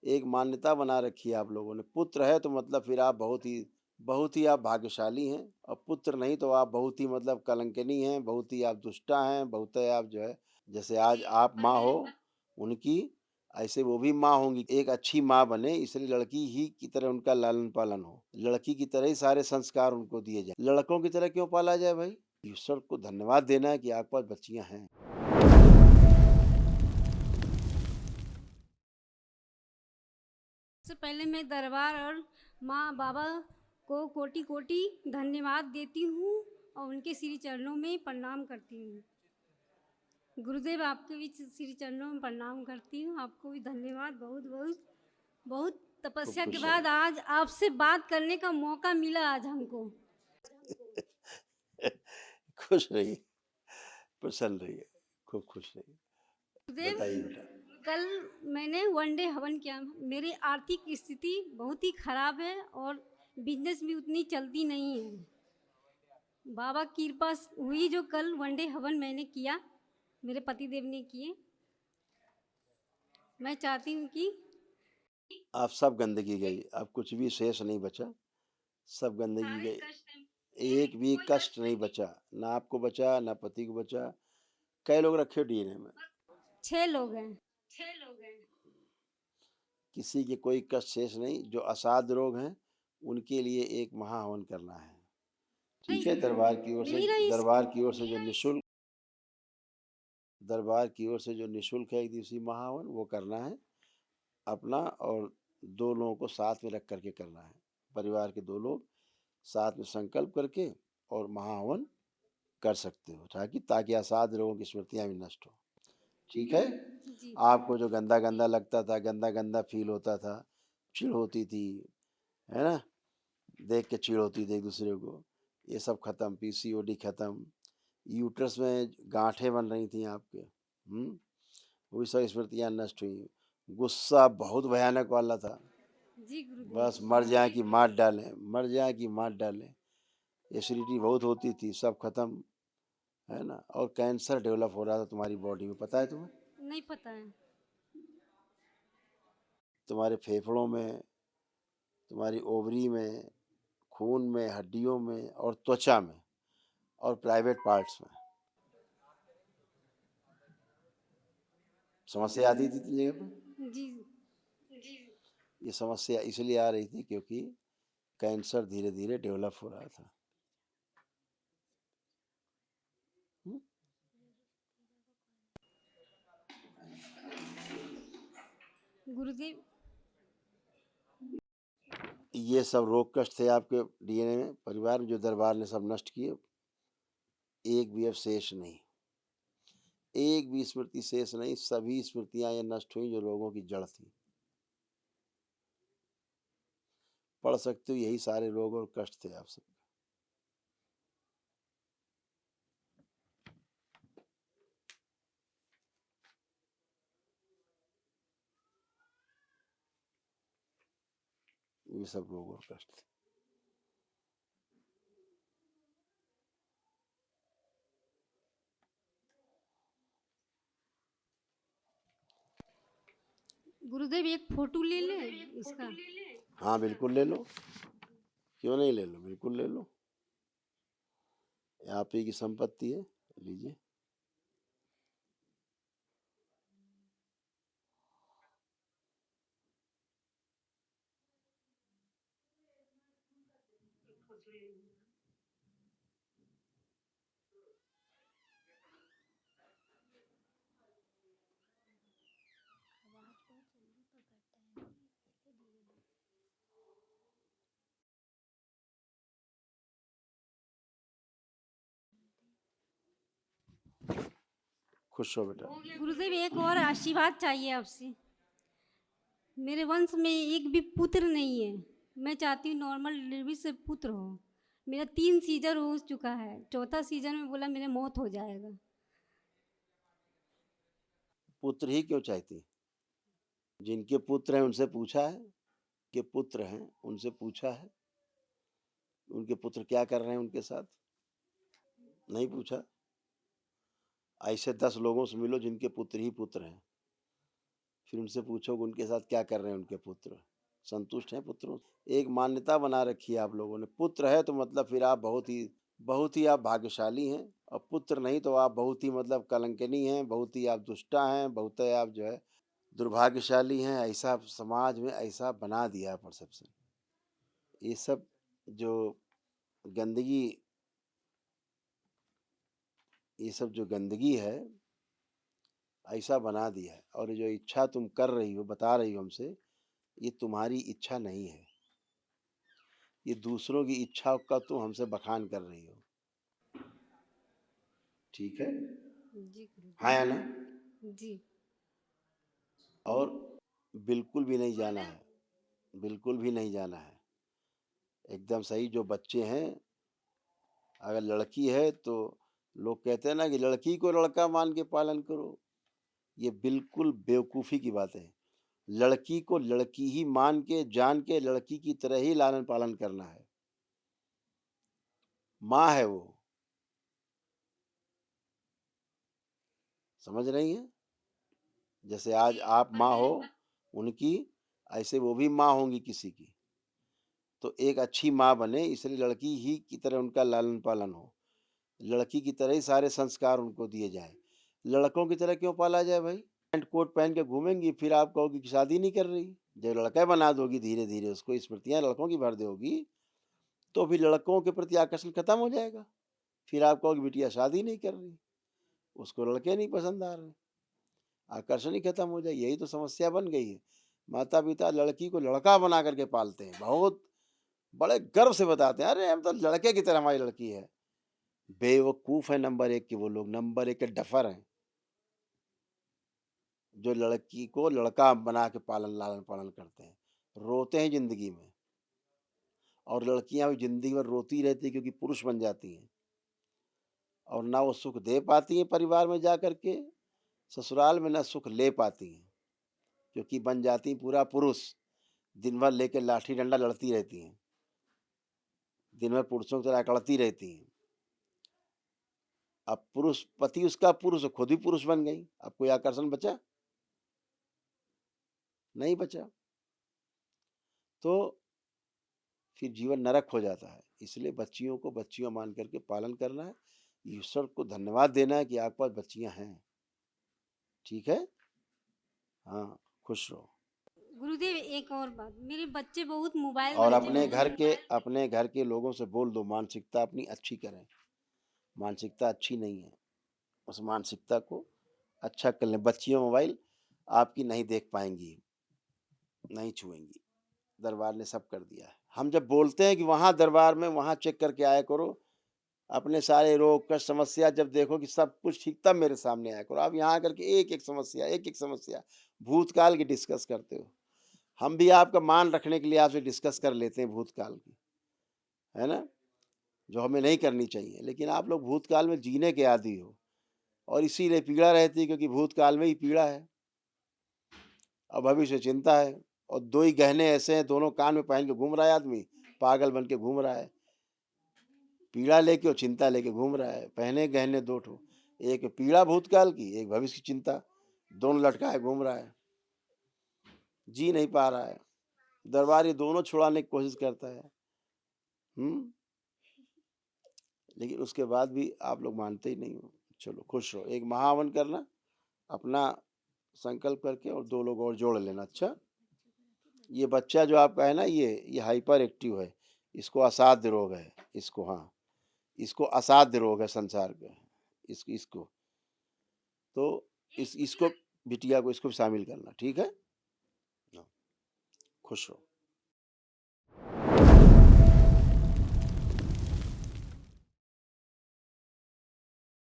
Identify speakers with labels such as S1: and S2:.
S1: एक मान्यता बना रखी है आप लोगों ने। पुत्र है तो मतलब फिर आप बहुत ही आप भाग्यशाली हैं, और पुत्र नहीं तो आप बहुत ही मतलब कलंकिनी हैं, बहुत ही आप दुष्टा हैं, बहुत ही आप जो है, जैसे आज आप माँ हो उनकी, ऐसे वो भी माँ होंगी। एक अच्छी माँ बने इसलिए लड़की ही की तरह उनका लालन-पालन हो। लड़की की तरह ही सारे संस्कार उनको दिए जाएँ। लड़कों की तरह क्यों पाला जाए भाई? ईश्वर को धन्यवाद देना है कि आपके पास बच्चियाँ हैं।
S2: सबसे पहले मैं दरबार और माँ बाबा को कोटि कोटि धन्यवाद देती हूँ और उनके श्री चरणों में प्रणाम करती हूँ। गुरुदेव आपके भी श्री चरणों में प्रणाम करती हूँ। आपको भी धन्यवाद बहुत बहुत। बहुत
S1: खूब
S2: तपस्या के
S1: खुश
S2: बाद
S1: रहिए।
S2: आज आपसे बात करने का मौका मिला आज हमको।
S1: खुश रहिए, प्रसन्न रहिए, खूब खुश रहिए।
S2: गुरुदेव,
S1: बताइए बेटा।
S2: कल मैंने वन डे हवन किया। मेरी आर्थिक स्थिति बहुत ही खराब है और बिजनेस भी उतनी चलती नहीं है। बाबा की कृपा हुई जो कल वन डे हवन मैंने किया, मेरे पति देव ने किए। मैं चाहती हूँ कि
S1: आप सब गंदगी गई, अब कुछ भी शेष नहीं बचा, सब गंदगी
S2: सारे कष्ट
S1: गई। एक भी कष्ट नहीं बचा, ना आपको बचा, ना पति को बचा। कई लोग रखे डीएनए में,
S2: 6 लोग हैं।
S1: किसी के कोई कष्ट शेष नहीं। जो असाध्य रोग हैं, उनके लिए एक महाहवन करना है। ठीक है?
S2: मेरा
S1: दरबार की ओर से जो निःशुल्क दरबार की ओर से जो निःशुल्क है 1 दिवसीय महाहवन, वो करना है अपना, और 2 लोगों को साथ में रख कर के करना है। परिवार के 2 लोग साथ में संकल्प करके और महाहवन कर सकते हो, ताकि ताकि असाध्य रोगों की स्मृतियाँ भी नष्ट हो। ठीक है?
S2: जी
S1: आपको जो गंदा-गंदा लगता था, गंदा-गंदा फ़ील होता था, चिढ़ होती थी, है ना? देख के चिढ़ होती थी एक-दूसरे को, ये सब खत्म, पीसीओडी खत्म, यूट्रस में गाँठें बन रही थी आपके, वो सब स्मृतियाँ नष्ट हुई। गुस्सा बहुत भयानक वाला था,
S2: जी गुरुदेव।
S1: बस मर जाएँ कि मार डालें, मर जाएँ कि मार डालें। एसिडिटी बहुत होती थी, सब खत्म, है ना? और कैंसर डेवलप हो रहा था तुम्हारी बॉडी में, पता है तुम्हें?
S2: नहीं पता है।
S1: तुम्हारे फेफड़ों में, तुम्हारी ओवरी में, खून में, हड्डियों में और त्वचा में और प्राइवेट पार्ट्स में समस्या आती थी इतनी जगह पे।
S2: जी
S1: ये समस्या इसलिए आ रही थी क्योंकि कैंसर धीरे-धीरे डेवलप हो रहा था। हुँ?
S2: गुरुदेव।
S1: ये सब रोग कष्ट थे आपके डीएनए में, परिवार में, जो दरबार ने सब नष्ट किए। एक भी अब शेष नहीं, एक भी स्मृति शेष नहीं, सभी स्मृतियाँ ये नष्ट हुई जो रोगों की जड़ थी। पढ़ सकते हो, यही सारे रोग और कष्ट थे आप सब। ये सब रोग और कष्ट थे।
S2: गुरुदेव एक फोटो ले ले इसका।
S1: हाँ, बिल्कुल ले लो, क्यों नहीं ले लो, बिल्कुल ले लो। ये आप ही की संपत्ति है, लीजिए। खुश हो बेटा।
S2: गुरुदेव एक और आशीर्वाद चाहिए आपसे। मेरे वंश में एक भी पुत्र नहीं है। मैं चाहती हूँ नॉर्मल डिलीवरी से पुत्र हो। मेरा 3 सीजर हो चुका है, चौथा सीजर में बोला मेरे मौत हो जाएगा।
S1: पुत्र ही क्यों चाहती? जिनके पुत्र हैं उनसे पूछा है? के पुत्र हैं उनसे पूछा है? उनके पुत्र क्या कर रहे हैं उनके साथ? नहीं पूछा? ऐसे 10 लोगों से मिलो जिनके पुत्र ही पुत्र हैं, फिर उनसे पूछो कि उनके साथ क्या कर रहे हैं उनके पुत्र, संतुष्ट हैं पुत्रों से? एक मान्यता बना रखी है आप लोगों ने, पुत्र है तो मतलब फिर आप बहुत ही आप भाग्यशाली हैं, और पुत्र नहीं तो आप बहुत ही मतलब कलंकिनी हैं, बहुत ही आप दुष्टा हैं, बहुत ही आप जो है दुर्भाग्यशाली हैं। ऐसा समाज में ऐसा बना दिया है परसेप्शन। ये सब जो गंदगी ये सब जो गंदगी है ऐसा बना दिया है, और जो इच्छा तुम कर रही हो, बता रही हो हमसे, ये तुम्हारी इच्छा नहीं है, ये दूसरों की इच्छा का तुम हमसे बखान कर रही हो। ठीक है?
S2: जी
S1: हाँ या ना?
S2: गुरुदेव जी।
S1: और बिल्कुल भी नहीं जाना है, बिल्कुल भी नहीं जाना है। एकदम सही। जो बच्चे हैं, अगर लड़की है तो लोग कहते हैं ना कि लड़की को लड़का मान के पालन करो, ये बिल्कुल बेवकूफ़ी की बात है। लड़की को लड़की ही मान के, जान के लड़की की तरह ही लालन पालन करना है। माँ है वो, समझ रही हैं? जैसे आज आप माँ हो उनकी, ऐसे वो भी माँ होंगी किसी की। तो एक अच्छी माँ बने, इसलिए लड़की ही की तरह उनका लालन पालन हो, लड़की की तरह ही सारे संस्कार उनको दिए जाएं। लड़कों की तरह क्यों पाला जाए भाई? पैंट कोट पहन के घूमेंगी, फिर आप कहोगी कि शादी नहीं कर रही। जब लड़का बना दोगी, धीरे धीरे उसको स्मृतियां लड़कों की भर दोगी, तो फिर लड़कों के प्रति आकर्षण खत्म हो जाएगा। फिर आप कहोगे बिटिया शादी नहीं कर रही, उसको लड़के नहीं पसंद आ रहे, आकर्षण ही खत्म हो जाए। यही तो समस्या बन गई है। माता पिता लड़की को लड़का बना करके पालते हैं, बहुत बड़े गर्व से बताते हैं, अरे हम तो लड़के की तरह हमारी लड़की है। बेवकूफ है नंबर एक के वो लोग, नंबर एक के डफर हैं, जो लड़की को लड़का बना के लालन पालन करते हैं। रोते हैं जिंदगी में, और लड़कियां भी जिंदगी में रोती रहती है क्योंकि पुरुष बन जाती हैं, और ना वो सुख दे पाती हैं परिवार में जा करके, ससुराल में ना सुख ले पाती हैं, क्योंकि बन जाती हैं पूरा पुरुष। दिन भर लेके लाठी डंडा लड़ती रहती हैं, दिन भर पुरुषों की तरह अकड़ती रहती हैं। अब पुरुष, पति उसका पुरुष, खुद ही पुरुष बन गई, अब कोई आकर्षण बचा? नहीं बचा। तो फिर जीवन नरक हो जाता है। इसलिए बच्चियों को बच्चियों मान करके पालन करना है, ईश्वर को धन्यवाद देना है कि आपके पास बच्चियां हैं। ठीक है? हाँ, खुश रहो।
S2: गुरुदेव एक और बात, मेरे बच्चे बहुत मोबाइल
S1: और
S2: देखते हैं।
S1: अपने घर के लोगों से बोल दो मानसिकता अपनी अच्छी करें। मानसिकता अच्छी नहीं है, उस मानसिकता को अच्छा कर लें। बच्चियों मोबाइल आपकी नहीं देख पाएंगी, नहीं छुएंगी। दरबार ने सब कर दिया है। हम जब बोलते हैं कि वहाँ दरबार में वहाँ चेक करके आया करो, अपने सारे रोग कष्ट समस्या जब देखो कि सब कुछ ठीक, तब मेरे सामने आया करो। आप यहाँ आकर के एक एक समस्या भूतकाल की डिस्कस करते हो। हम भी आपका मान रखने के लिए आपसे डिस्कस कर लेते हैं भूतकाल की, है ना, जो हमें नहीं करनी चाहिए। लेकिन आप लोग भूतकाल में जीने के आदी हो, और इसीलिए पीड़ा रहती है, क्योंकि भूतकाल में ही पीड़ा है और भविष्य चिंता है। और दो ही गहने ऐसे हैं, दोनों कान में पहन के घूम रहा है आदमी, पागल बन के घूम रहा है, पीड़ा लेके और चिंता लेके घूम रहा है। पहने गहने दो ठो, एक पीड़ा भूतकाल की, एक भविष्य की चिंता, दोनों लटकाए घूम रहा है, जी नहीं पा रहा है। दरबार ये दोनों छुड़ाने की कोशिश करता है, लेकिन उसके बाद भी आप लोग मानते ही नहीं हो। चलो खुश रहो। एक महावन करना अपना संकल्प करके, और दो लोग और जोड़ लेना। अच्छा, ये बच्चा जो आपका है ना, ये हाइपर एक्टिव है, इसको असाध्य रोग है, इसको, हाँ, इसको असाध्य रोग है संसार का, इसको तो इसको बिटिया को इसको भी शामिल करना। ठीक है? हाँ, खुश रहो।